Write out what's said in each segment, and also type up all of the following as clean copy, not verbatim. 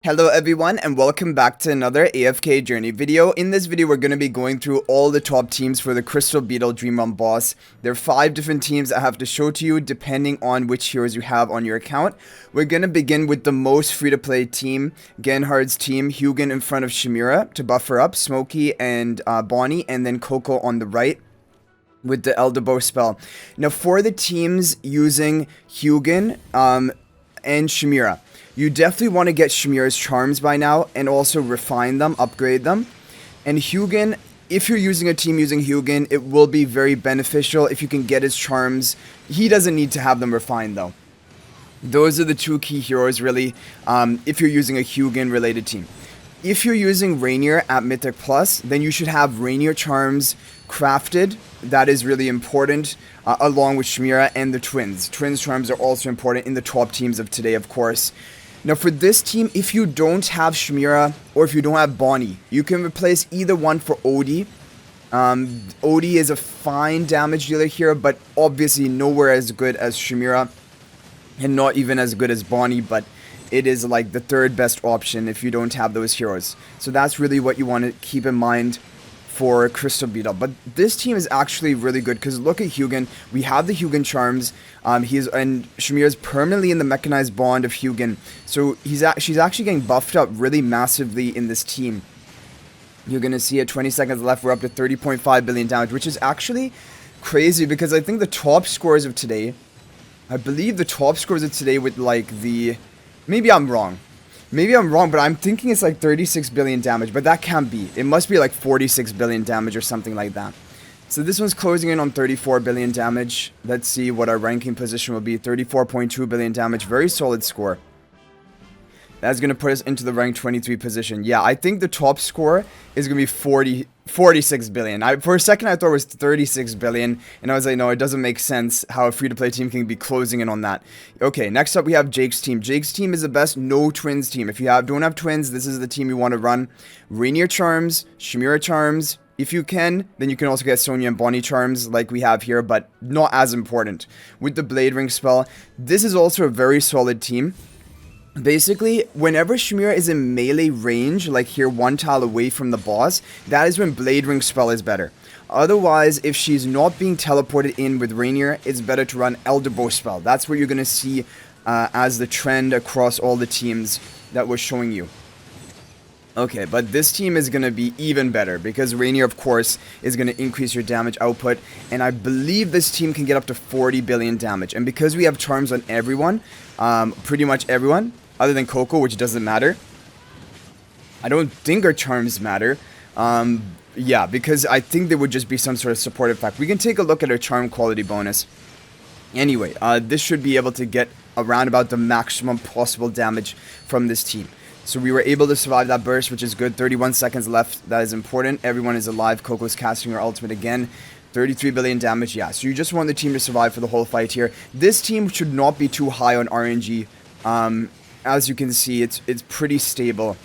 Hello everyone and welcome back to another AFK journey video. In this video we're going to be going through all the top teams for the Crystal Beetle Dream Run boss. There are 5 different teams I have to show to you depending on which heroes you have on your account. We're going to begin with the most free to play team, Genhard's team, Hugin in front of Shimira to buffer up, Smokey and Bonnie, and then Koko on the right with the Elder Bow spell. Now for the teams using Hugin and Shimira, you definitely want to get Shimira's charms by now and also refine them, upgrade them. And Hugin, if you're using a team using Hugin, it will be very beneficial if you can get his charms. He doesn't need to have them refined though. Those are the 2 key heroes really if you're using a Hugin related team. If you're using Rainier at Mythic Plus, then you should have Rainier charms crafted. That is really important, along with Shimira and the Twins. Twins charms are also important in the top teams of today, of course. Now for this team, if you don't have Shimira or if you don't have Bonnie, you can replace either one for Odie. Odie is a fine damage dealer here, but obviously nowhere as good as Shimira and not even as good as Bonnie, but it is like the 3rd best option if you don't have those heroes. So that's really what you want to keep in mind for Crystal Beetle. But this team is actually really good because look at Hugin. We have the Hugin charms. And Shimira's permanently in the mechanized bond of Hugin. So she's actually getting buffed up really massively in this team. You're going to see at 20 seconds left, we're up to 30.5 billion damage, which is actually crazy because I think the top scores of today, I believe the top scores of today with like the, maybe I'm wrong, but I'm thinking it's like 36 billion damage, but that can't be. It must be like 46 billion damage or something like that. So this one's closing in on 34 billion damage. Let's see what our ranking position will be. 34.2 billion damage. Very solid score. That's going to put us into the rank 23 position. Yeah, I think the top score is going to be 46 billion. For a second, I thought it was 36 billion. And I was like, no, it doesn't make sense how a free-to-play team can be closing in on that. Okay, next up we have Jake's team. Jake's team is the best no twins team. If you don't have twins, this is the team you want to run. Rainier charms, Shimira charms. If you can, then you can also get Sonya and Bonnie charms like we have here, but not as important. With the Blade Ring spell, this is also a very solid team. Basically, whenever Shimira is in melee range, like here 1 tile away from the boss, that is when Blade Ring spell is better. Otherwise, if she's not being teleported in with Rainier, it's better to run Elder Bow spell. That's what you're going to see as the trend across all the teams that we're showing you. Okay, but this team is going to be even better because Rainier, of course, is going to increase your damage output. And I believe this team can get up to 40 billion damage. And because we have charms on everyone, pretty much everyone, other than Koko, which doesn't matter. I don't think our charms matter. Yeah, because I think there would just be some sort of support effect. We can take a look at our charm quality bonus. Anyway, this should be able to get around about the maximum possible damage from this team. So we were able to survive that burst, which is good. 31 seconds left. That is important. Everyone is alive. Koko's casting her ultimate again. 33 billion damage. Yeah, so you just want the team to survive for the whole fight here. This team should not be too high on RNG. As you can see, it's pretty stable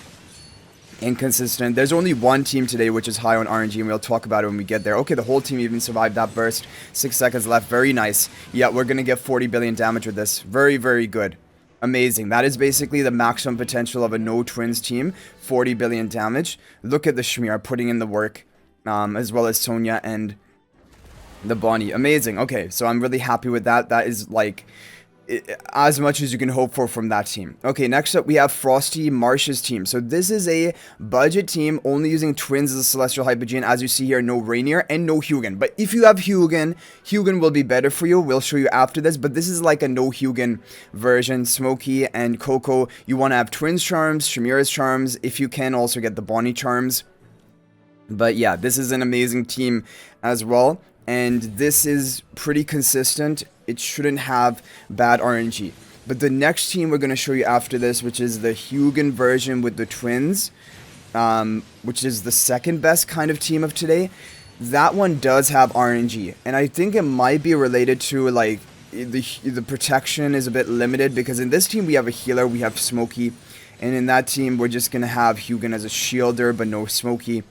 and consistent. There's only one team today which is high on RNG, and we'll talk about it when we get there. Okay, the whole team even survived that burst. 6 seconds left. Very nice. Yeah, we're going to get 40 billion damage with this. Very, very good. Amazing. That is basically the maximum potential of a no twins team. 40 billion damage. Look at the Shimira putting in the work, as well as Sonya and the Bonnie. Amazing. Okay, so I'm really happy with that. That is like as much as you can hope for from that team. Okay, next up we have Frosty Marsh's team. So this is a budget team only using twins as a Celestial Hypogean. As you see here, no Rainier and no Hugin. But if you have Hugin, Hugin will be better for you. We'll show you after this. But this is like a no Hugin version. Smokey and Koko, you want to have twins charms, Shimira's charms. If you can, also get the Bonnie charms. But yeah, this is an amazing team as well. And this is pretty consistent. It shouldn't have bad RNG. But the next team we're going to show you after this, which is the Hugin version with the twins, which is the 2nd best kind of team of today, that one does have RNG. And I think it might be related to, like, the protection is a bit limited, because in this team we have a healer, we have Smokey, and in that team we're just going to have Hugin as a shielder, but no Smokey.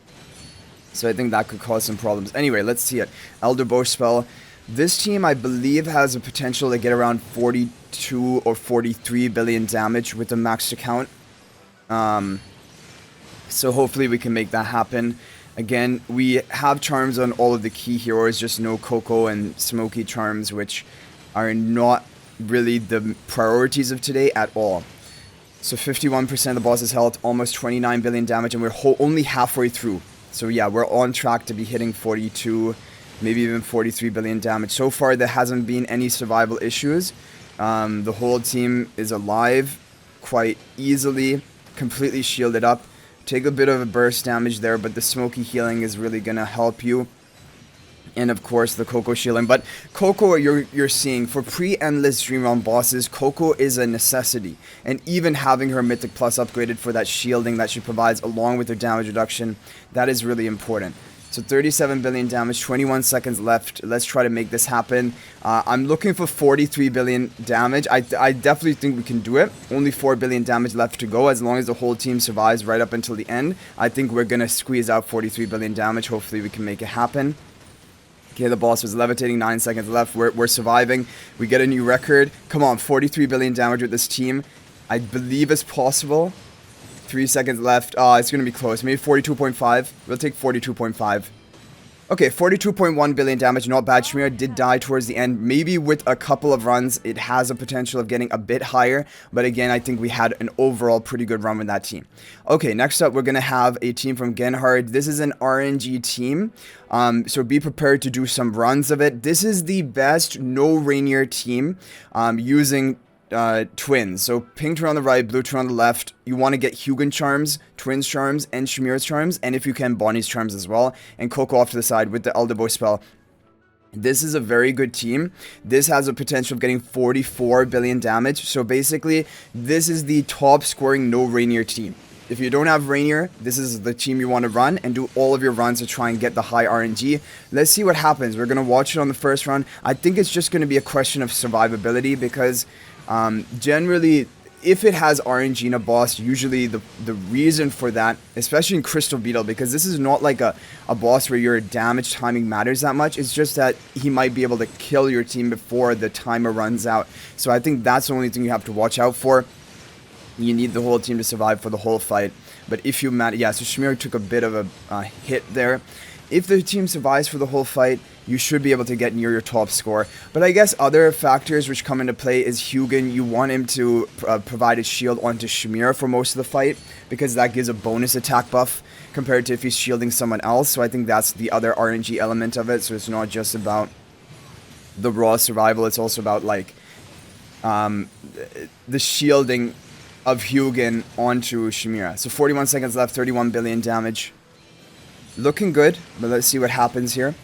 So I think that could cause some problems. Anyway, let's see it. Elder Bow spell. This team, I believe, has a potential to get around 42 or 43 billion damage with the maxed account. So hopefully we can make that happen. Again, we have charms on all of the key heroes, just no Koko and Smoky charms, which are not really the priorities of today at all. So 51% of the boss's health, almost 29 billion damage, and we're only halfway through. So yeah, we're on track to be hitting 42, maybe even 43 billion damage. So far, there hasn't been any survival issues. The whole team is alive quite easily, completely shielded up. Take a bit of a burst damage there, but the smoky healing is really going to help you. And of course, the Koko shielding. But Koko, you're seeing, for pre-endless Dream Realm bosses, Koko is a necessity. And even having her Mythic Plus upgraded for that shielding that she provides along with her damage reduction, that is really important. So 37 billion damage, 21 seconds left. Let's try to make this happen. I'm looking for 43 billion damage. I definitely think we can do it. Only 4 billion damage left to go. As long as the whole team survives right up until the end, I think we're going to squeeze out 43 billion damage. Hopefully we can make it happen. Okay, the boss was levitating, 9 seconds left. We're surviving. We get a new record. Come on, 43 billion damage with this team. I believe it's possible. 3 seconds left. It's going to be close. Maybe 42.5. We'll take 42.5. Okay, 42.1 billion damage. Not bad. Shmira did die towards the end. Maybe with a couple of runs, it has a potential of getting a bit higher. But again, I think we had an overall pretty good run with that team. Okay, next up, we're going to have a team from Genhard. This is an RNG team. So be prepared to do some runs of it. This is the best No-Reinier team using twins. So pink turn on the right, blue turn on the left. You want to get Hugin charms, twins charms, and Shamira's charms, and if you can, Bonnie's charms as well. And Koko off to the side with the Elderbow spell. This is a very good team. This has a potential of getting 44 billion damage. So basically, this is the top scoring No-Reinier team. If you don't have Reinier, this is the team you want to run and do all of your runs to try and get the high RNG. Let's see what happens. We're going to watch it on the first run. I think it's just going to be a question of survivability because generally, if it has RNG in a boss, usually the reason for that, especially in Crystal Beetle, because this is not like a boss where your damage timing matters that much. It's just that he might be able to kill your team before the timer runs out. So I think that's the only thing you have to watch out for. You need the whole team to survive for the whole fight. But if you manage... Yeah, so Shamir took a bit of a hit there. If the team survives for the whole fight, you should be able to get near your top score. But I guess other factors which come into play is Hugin. You want him to provide a shield onto Shamir for most of the fight, because that gives a bonus attack buff compared to if he's shielding someone else. So I think that's the other RNG element of it. So it's not just about the raw survival. It's also about, like, the shielding of Hugin onto Shamira. So 41 seconds left, 31 billion damage. Looking good, but let's see what happens here.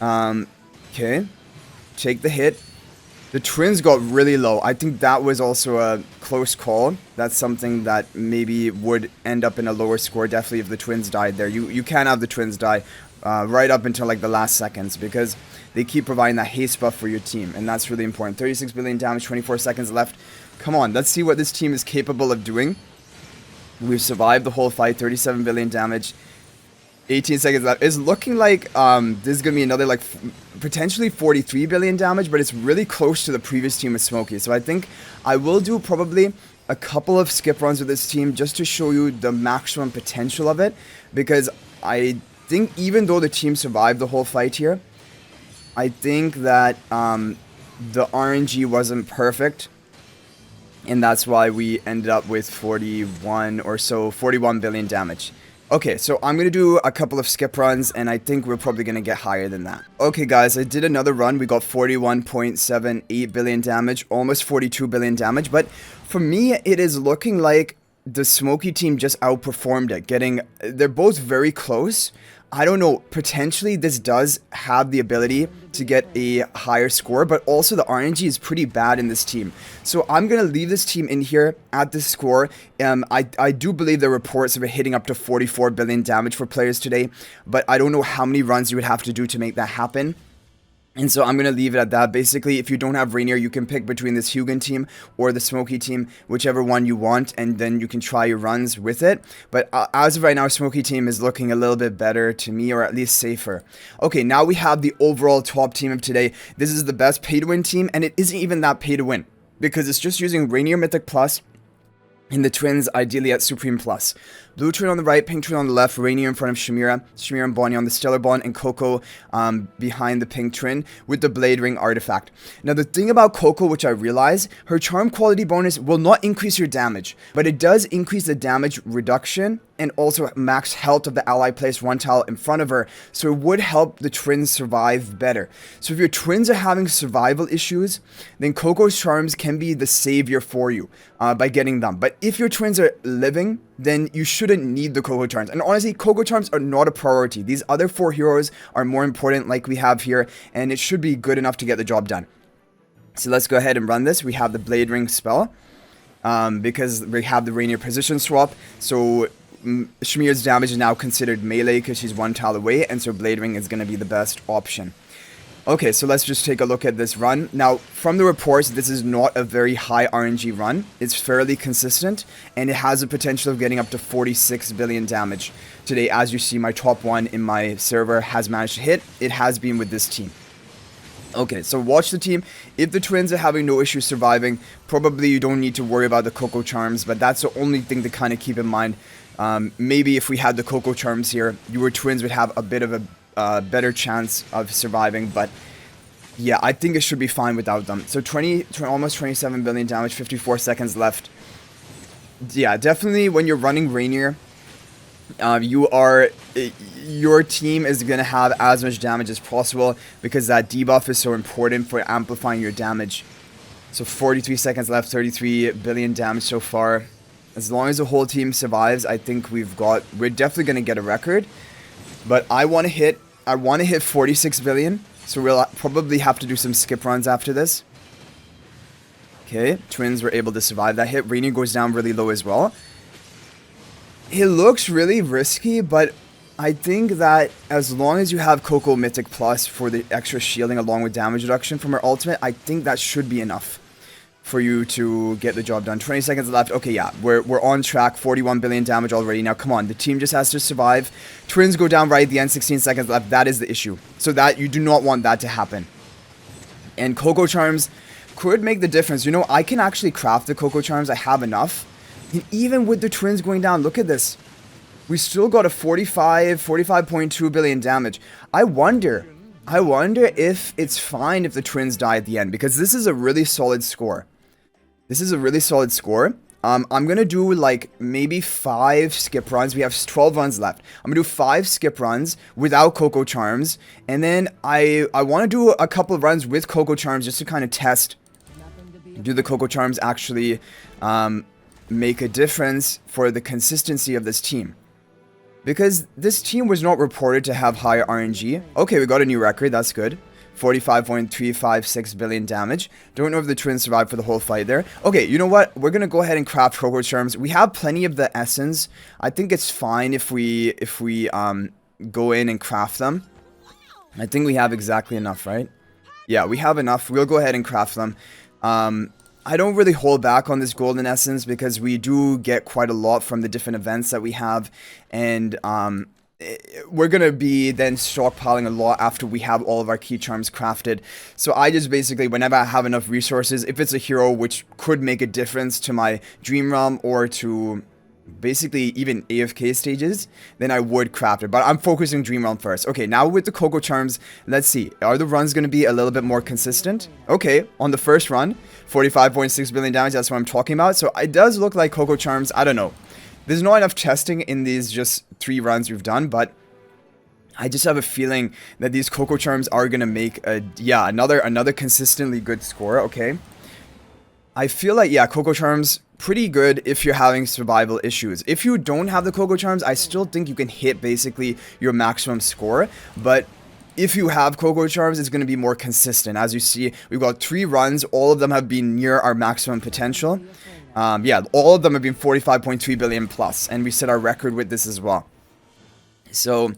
Okay. Take the hit. The twins got really low. I think that was also a close call. That's something that maybe would end up in a lower score, definitely if the twins died there. You can't have the twins die right up until like the last seconds, because they keep providing that haste buff for your team, and that's really important. 36 billion damage, 24 seconds left. Come on, let's see what this team is capable of doing. We've survived the whole fight, 37 billion damage. 18 seconds left. It's looking like this is going to be another, like, potentially 43 billion damage, but it's really close to the previous team with Smokey. So I think I will do probably a couple of skip runs with this team just to show you the maximum potential of it, because I think even though the team survived the whole fight here, I think that the RNG wasn't perfect, and that's why we ended up with 41 or so, 41 billion damage. Okay, so I'm going to do a couple of skip runs, and I think we're probably going to get higher than that. Okay, guys, I did another run. We got 41.78 billion damage, almost 42 billion damage. But for me, it is looking like the Smoky team just outperformed it. They're both very close. I don't know, potentially this does have the ability to get a higher score, but also the RNG is pretty bad in this team. So I'm going to leave this team in here at this score. I do believe there are reports of it hitting up to 44 billion damage for players today, but I don't know how many runs you would have to do to make that happen. And so I'm going to leave it at that. Basically, if you don't have Reinier, you can pick between this Hugin team or the Smoky team, whichever one you want, and then you can try your runs with it. But as of right now, Smoky team is looking a little bit better to me, or at least safer. Okay, now we have the overall top team of today. This is the best pay-to-win team, and it isn't even that pay-to-win, because it's just using Reinier Mythic Plus And the twins ideally at Supreme Plus. Blue twin on the right, pink twin on the left, Rainier in front of Shamira and Bonnie on the Stellar Bond, and Koko behind the pink twin with the Blade Ring artifact. Now the thing about Koko, which I realize, her charm quality bonus will not increase your damage, but it does increase the damage reduction and also max health of the ally placed one tile in front of her, so it would help the twins survive better. So if your twins are having survival issues, then Koko's charms can be the savior for you by getting them. But if your twins are living, then you shouldn't need the Koko charms. And honestly, Koko charms are not a priority. These other 4 heroes are more important, like we have here, and it should be good enough to get the job done. So let's go ahead and run this. We have the Blade Ring spell because we have the Rainier position swap. So Shamira's damage is now considered melee because she's 1 tile away, and so Blade Ring is going to be the best option. Okay, so let's just take a look at this run. Now, from the reports, this is not a very high RNG run. It's fairly consistent, and it has the potential of getting up to 46 billion damage. Today, as you see, my top 1 in my server has managed to hit. It has been with this team. Okay, so watch the team. If the twins are having no issues surviving, probably you don't need to worry about the Koko charms, but that's the only thing to kind of keep in mind. Maybe if we had the Koko charms here, your twins would have a bit of a better chance of surviving, but yeah, I think it should be fine without them. So almost 27 billion damage, 54 seconds left. Yeah, definitely when you're running Rainier, your team is going to have as much damage as possible because that debuff is so important for amplifying your damage. So 43 seconds left, 33 billion damage so far. As long as the whole team survives, I think we're definitely going to get a record. But I want to hit 46 billion, so we'll probably have to do some skip runs after this. Okay, twins were able to survive that hit. Rainier goes down really low as well. It looks really risky, but I think that as long as you have Koko Mythic Plus for the extra shielding along with damage reduction from her ultimate, I think that should be enough for you to get the job done. 20 seconds left. Okay, yeah, we're on track. 41 billion damage already. Now, come on. The team just has to survive. Twins go down right at the end. 16 seconds left. That is the issue. So that you do not want that to happen. And Koko charms could make the difference. You know, I can actually craft the Koko charms. I have enough. And even with the twins going down, look at this. We still got a 45.2 billion damage. I wonder if it's fine if the twins die at the end, because this is a really solid score. This is a really solid score. I'm going to do like maybe 5 skip runs. We have 12 runs left. I'm going to do 5 skip runs without Koko charms. And then I want to do a couple of runs with Koko charms just to kind of test. Do the Koko charms actually make a difference for the consistency of this team? Because this team was not reported to have high RNG. Okay, we got a new record. That's good. 45.356 billion damage. Don't know if the twins survived for the whole fight there. Okay, you know what? We're going to go ahead and craft Koko charms. We have plenty of the essence. I think it's fine if we go in and craft them. I think we have exactly enough, right? Yeah, we have enough. We'll go ahead and craft them. I don't really hold back on this golden essence because we do get quite a lot from the different events that we have, and we're gonna be then stockpiling a lot after we have all of our key charms crafted. So I just basically, whenever I have enough resources, if it's a hero which could make a difference to my Dream Realm or to basically even AFK stages, then I would craft it. But I'm focusing Dream Realm first. Okay, now with the Koko charms, let's see. Are the runs going to be a little bit more consistent? Okay, on the first run, 45.6 billion damage, that's what I'm talking about. So it does look like Koko charms, I don't know. There's not enough testing in these just 3 runs we've done, but I just have a feeling that these Koko charms are going to make another consistently good score, okay? I feel like, yeah, Koko charms, pretty good if you're having survival issues. If you don't have the Koko charms, I still think you can hit basically your maximum score, but if you have Koko charms, it's going to be more consistent. As you see, we've got 3 runs. All of them have been near our maximum potential. Yeah, all of them have been 45.3 billion plus, and we set our record with this as well. So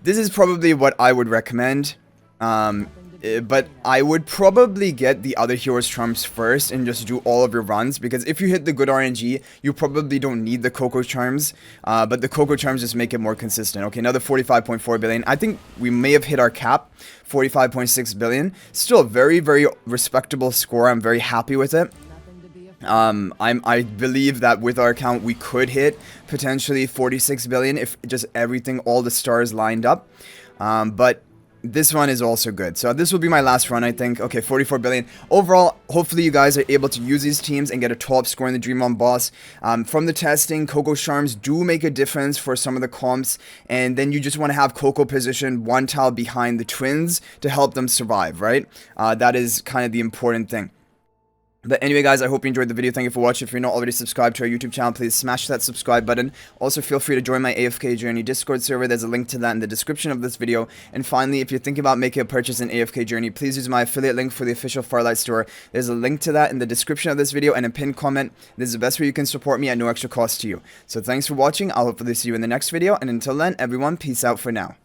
this is probably what I would recommend. But I would probably get the other heroes' charms first and just do all of your runs, because if you hit the good RNG, you probably don't need the Koko charms, but the Koko charms just make it more consistent. Okay, another 45.4 billion. I think we may have hit our cap, 45.6 billion. Still a very, very respectable score. I'm very happy with it. I believe that with our account we could hit potentially 46 billion if just everything, all the stars lined up. But this one is also good. So this will be my last run, I think. Okay, 44 billion. Overall, hopefully you guys are able to use these teams and get a top score in the Dream Run Boss. From the testing, Koko charms do make a difference for some of the comps. And then you just want to have Koko positioned one tile behind the twins to help them survive, right? That is kind of the important thing. But anyway, guys, I hope you enjoyed the video. Thank you for watching. If you're not already subscribed to our YouTube channel, please smash that subscribe button. Also, feel free to join my AFK Journey Discord server. There's a link to that in the description of this video. And finally, if you're thinking about making a purchase in AFK Journey, please use my affiliate link for the official Farlight store. There's a link to that in the description of this video and a pinned comment. This is the best way you can support me at no extra cost to you. So thanks for watching. I'll hopefully see you in the next video. And until then, everyone, peace out for now.